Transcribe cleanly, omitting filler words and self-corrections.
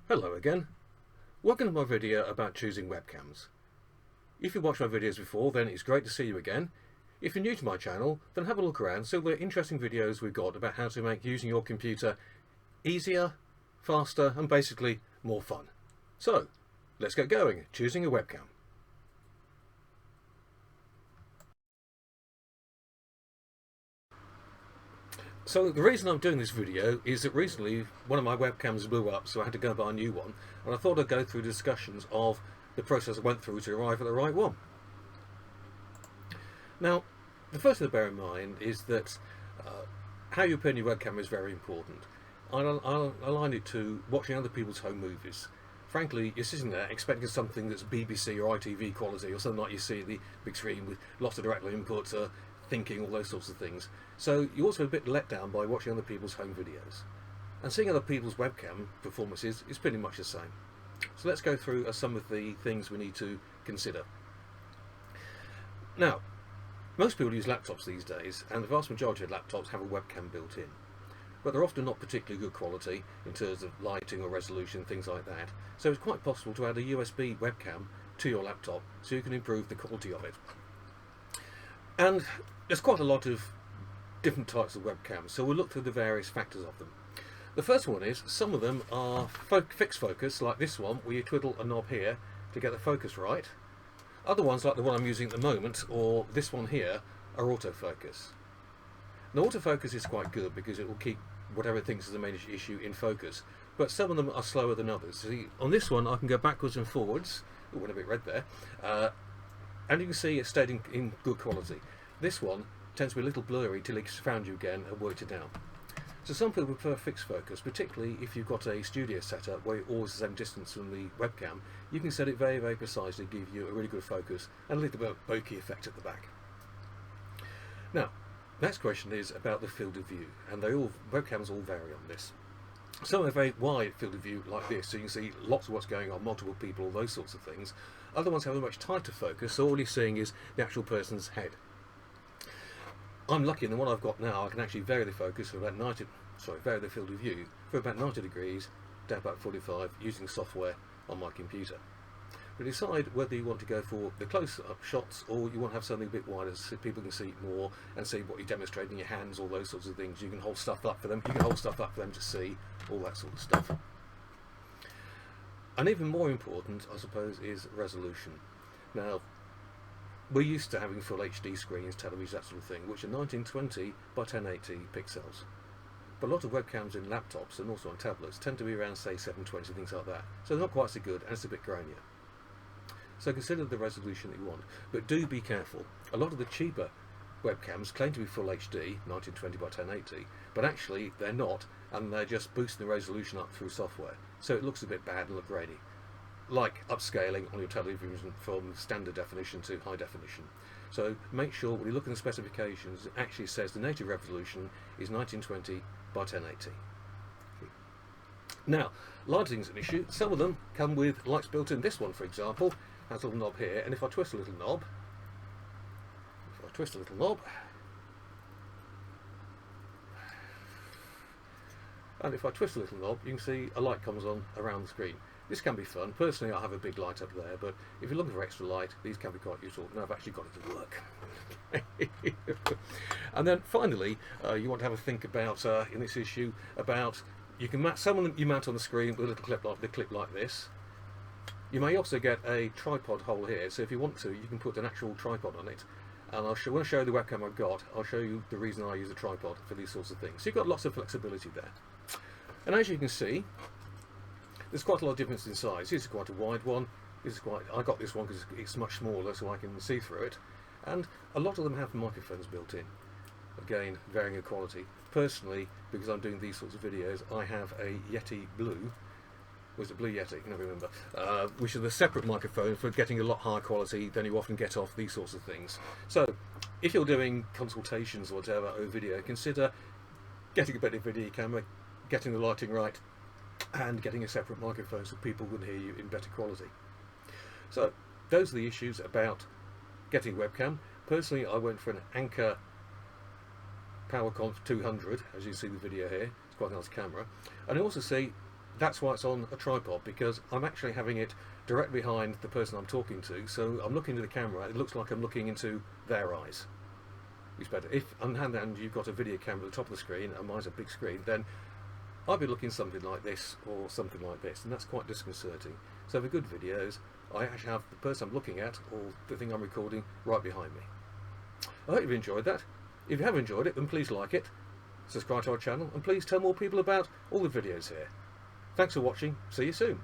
Hello again. Welcome to my video about choosing webcams. If you've watched my videos before, then it's great to see you again. If you're new to my channel, then have a look around, see all the interesting videos we've got about how to make using your computer easier, faster and basically more fun. So, let's get going, choosing a webcam. So the reason I'm doing this video is that recently one of my webcams blew up, so I had to go buy a new one, and I thought I'd go through discussions of the process I went through to arrive at the right one. Now, the first thing to bear in mind is that how you put in your webcam is very important. I'll align it to watching other people's home movies. Frankly, you're sitting there expecting something that's BBC or ITV quality or something like you see at the big screen with lots of direct input, thinking, all those sorts of things. So you're also a bit let down by watching other people's home videos. And seeing other people's webcam performances is pretty much the same. So let's go through some of the things we need to consider. Now, most people use laptops these days, and the vast majority of laptops have a webcam built in. But they're often not particularly good quality in terms of lighting or resolution, things like that. So it's quite possible to add a USB webcam to your laptop so you can improve the quality of it. And there's quite a lot of different types of webcams, so we'll look through the various factors of them. The first one is some of them are fixed focus, like this one, where you twiddle a knob here to get the focus right. Other ones, like the one I'm using at the moment, or this one here, are autofocus. Now, autofocus is quite good because it will keep whatever it thinks is the main issue in focus, but some of them are slower than others. See, on this one I can go backwards and forwards. Oh, went a bit red there. And you can see it stayed in good quality. This one tends to be a little blurry till it's found you again and worked it down. So some people prefer fixed focus, particularly if you've got a studio setup where you're always the same distance from the webcam. You can set it very, very precisely, give you a really good focus and a little bit of bokeh effect at the back. Now, next question is about the field of view, and webcams all vary on this. Some have a very wide field of view like this, so you can see lots of what's going on, multiple people, all those sorts of things. Other ones have a much tighter focus, so all you're seeing is the actual person's head. I'm lucky in the one I've got now, I can actually vary the focus for about vary the field of view for about 90 degrees down about 45 using software on my computer. But decide whether you want to go for the close-up shots or you want to have something a bit wider so people can see more and see what you're demonstrating in your hands, all those sorts of things. You can hold stuff up for them. You can hold stuff up for them to see, all that sort of stuff. And even more important, I suppose, is resolution. Now, we're used to having full HD screens, televisions, that sort of thing, which are 1920 by 1080 pixels. But a lot of webcams in laptops and also on tablets tend to be around, say, 720, things like that. So they're not quite so good, and it's a bit grainier. So consider the resolution that you want, but do be careful. A lot of the cheaper webcams claim to be full HD, 1920 by 1080, but actually they're not, and they're just boosting the resolution up through software. So it looks a bit bad and look grainy. Like upscaling on your television from standard definition to high definition. So make sure when you look at the specifications, it actually says the native resolution is 1920 by 1080. Now, lighting's an issue. Some of them come with lights built in. This one, for example, has a little knob here, and if I twist a little knob, you can see a light comes on around the screen. This can be fun. Personally, I have a big light up there, but if you're looking for extra light, these can be quite useful. Now I've actually got it to work. And then finally, you want to have a think about, in this issue, about you can mount some of them you mount on the screen with a little clip like this. You may also get a tripod hole here, so if you want to, you can put an actual tripod on it. And when I show you the webcam I've got, I'll show you the reason I use a tripod for these sorts of things. So you've got lots of flexibility there. And as you can see, there's quite a lot of difference in size. This is quite a wide one. I got this one because it's much smaller, so I can see through it. And a lot of them have microphones built in. Again, varying in quality. Personally, because I'm doing these sorts of videos, I have a Yeti Blue. Was it Blue Yeti? I can never remember. Which is a separate microphone for getting a lot higher quality than you often get off these sorts of things. So, if you're doing consultations or whatever over video, consider getting a better video camera, getting the lighting right, and getting a separate microphone so people can hear you in better quality. So, those are the issues about getting a webcam. Personally, I went for an Anker PowerConf 200, as you see the video here. It's quite a nice camera. And I also see that's why it's on a tripod, because I'm actually having it directly behind the person I'm talking to, so I'm looking into the camera, it looks like I'm looking into their eyes. It's better. If on the hand hand you've got a video camera at the top of the screen and mine's a big screen, then I'd be looking something like this or something like this, and that's quite disconcerting. So for good videos, I actually have the person I'm looking at or the thing I'm recording right behind me. I hope you've enjoyed that. If you have enjoyed it, then please like it, subscribe to our channel, and please tell more people about all the videos here. Thanks for watching. See you soon.